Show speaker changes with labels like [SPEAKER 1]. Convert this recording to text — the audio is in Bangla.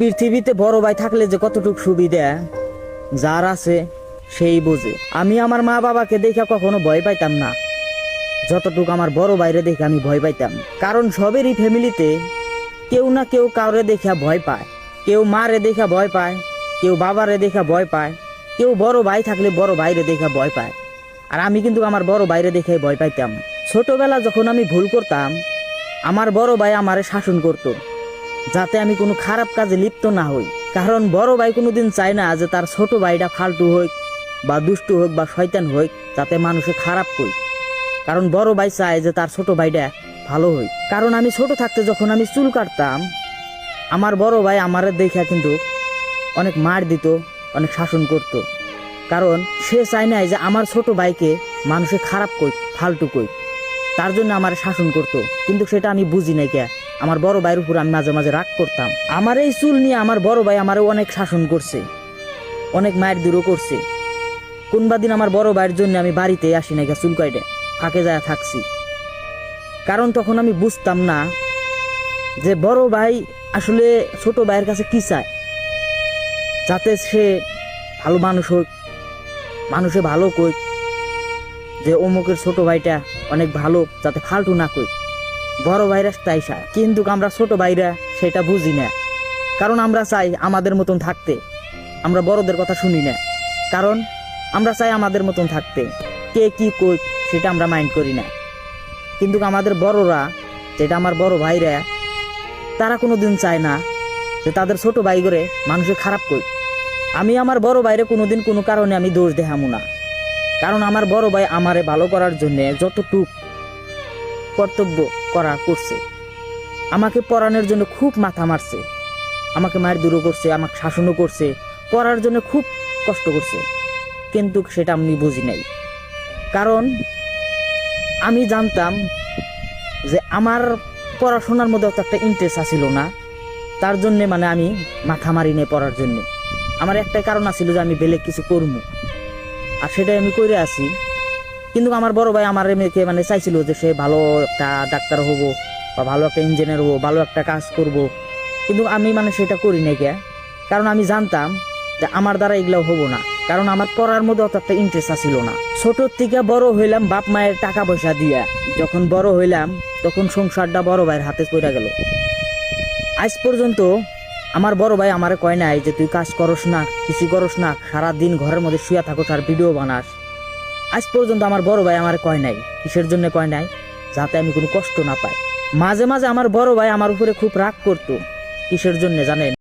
[SPEAKER 1] পৃথিবীতে বড় ভাই থাকলে যে কতটুক সুবিধা যার আছে সেই বোঝে। আমি আমার মা বাবাকে দেখে কখনো ভয় পাইতাম না, যতটুক আমার বড় ভাইরে দেখে আমি ভয় পাইতাম। কারণ সবেরই ফ্যামিলিতে কেউ না কেউ কাউরে দেখা ভয় পায়। কেউ মারে দেখা ভয় পায়, কেউ বাবারে দেখা ভয় পায়, কেউ বড় ভাই থাকলে বড় ভাইরে দেখা ভয় পায়। আর আমি কিন্তু আমার বড় ভাইরে দেখে ভয় পাইতাম। ছোটবেলা যখন আমি ভুল করতাম, আমার বড় ভাই আমারে শাসন করত, যাতে আমি কোনো খারাপ কাজে লিপ্ত না হই। কারণ বড় ভাই কোনোদিন চায় না যে তার ছোট ভাইটা ফালতু হোক বা দুষ্টু হোক বা শয়তান হোক, যাতে মানুষে খারাপ কই। কারণ বড় ভাই চায় যে তার ছোট ভাইটা ভালো হই। কারণ আমি ছোট থাকতে যখন আমি চুল কাটতাম, আমার বড় ভাই আমারে দেখা কিন্তু অনেক মার দিত, অনেক শাসন করত। কারণ সে চায় নাই যে আমার ছোট ভাইকে মানুষে খারাপ কই, ফালতু কই, তার জন্য আমার শাসন করত। কিন্তু সেটা আমি বুঝি নাই কে, আমার বড় ভাইয়ের উপর আমি মাঝে মাঝে রাগ করতাম। আমার এই চুল নিয়ে আমার বড় ভাই আমারে অনেক শাসন করছে, অনেক মায়ের দূরও করছে। কোনবা দিন আমার বড় ভাইয়ের জন্য আমি বাড়িতে আসি নাই, চুল কাটে ফাঁকে যায় থাকছি। কারণ তখন আমি বুঝতাম না যে বড় ভাই আসলে ছোট ভাইয়ের কাছে কি চায়, যাতে সে ভালো মানুষ হোক, মানুষে ভালো কই, যে অমুকের ছোট ভাইটা অনেক ভালো, যাতে ফালতু না কই। বড় ভাইরা তাই চায়, কিন্তু আমরা ছোট ভাইরা সেটা বুঝি না। কারণ আমরা চাই আমাদের মতন থাকতে, আমরা বড়দের কথা শুনি না। কারণ আমরা চাই আমাদের মতন থাকতে, কে কি কই সেটা আমরা মাইন্ড করি না। কিন্তু আমাদের বড়রা, যেটা আমার বড় ভাইরা, তারা কোনোদিন চায় না যে তাদের ছোট ভাই করে মানুষের খারাপ কই। আমি আমার বড় ভাইরে কোনোদিন কোনো কারণে আমি দোষ দেখামু না। কারণ আমার বড় ভাই আমারে ভালো করার জন্য যতটুক কর্তব্য করা করছে, আমাকে পড়ানোর জন্য খুব মাথা মারছে, আমাকে মায়ের দূরও করছে, আমাকে শাসনও করছে, পড়ার জন্য খুব কষ্ট করছে। কিন্তু সেটা আমি বুঝি নাই। কারণ আমি জানতাম যে আমার পড়াশোনার মধ্যে অত একটা ইন্টারেস্ট আসিল না, তার জন্যে মানে আমি মাথা মারি নাই পড়ার জন্যে। আমার একটাই কারণ আছিল যে আমি বেলেগ কিছু করবো, আর সেটাই আমি করে আসি। কিন্তু আমার বড় ভাই আমার মেয়েকে মানে চাইছিল যে সে ভালো একটা ডাক্তার হবো বা ভালো একটা ইঞ্জিনিয়ার হবো, ভালো একটা কাজ করব। কিন্তু আমি মানে সেটা করি নাই কে, কারণ আমি জানতাম যে আমার দ্বারা এগুলো হবো না। কারণ আমার পড়ার মধ্যে অত একটা ইন্টারেস্ট আসিল না। ছোটোর থেকে বড় হইলাম বাপ মায়ের টাকা পয়সা দিয়া। যখন বড় হইলাম তখন সংসারটা বড় ভাইয়ের হাতে পড়ে গেল। আজ পর্যন্ত আমার বড় ভাই আমারে কয় নাই যে তুই কাজ করস না, কিছু করস না, সারাদিন ঘরের মধ্যে শুয়ে থাকো আর ভিডিও বানাস। আজ পর্যন্ত আমার বড় ভাই আমারে কয় নাই। কিসের জন্য কয় নাই? যাতে আমি কোনো কষ্ট না পাই। মাঝে মাঝে আমার বড় ভাই আমার উপরে খুব রাগ করতো। কিসের জন্য জানেন?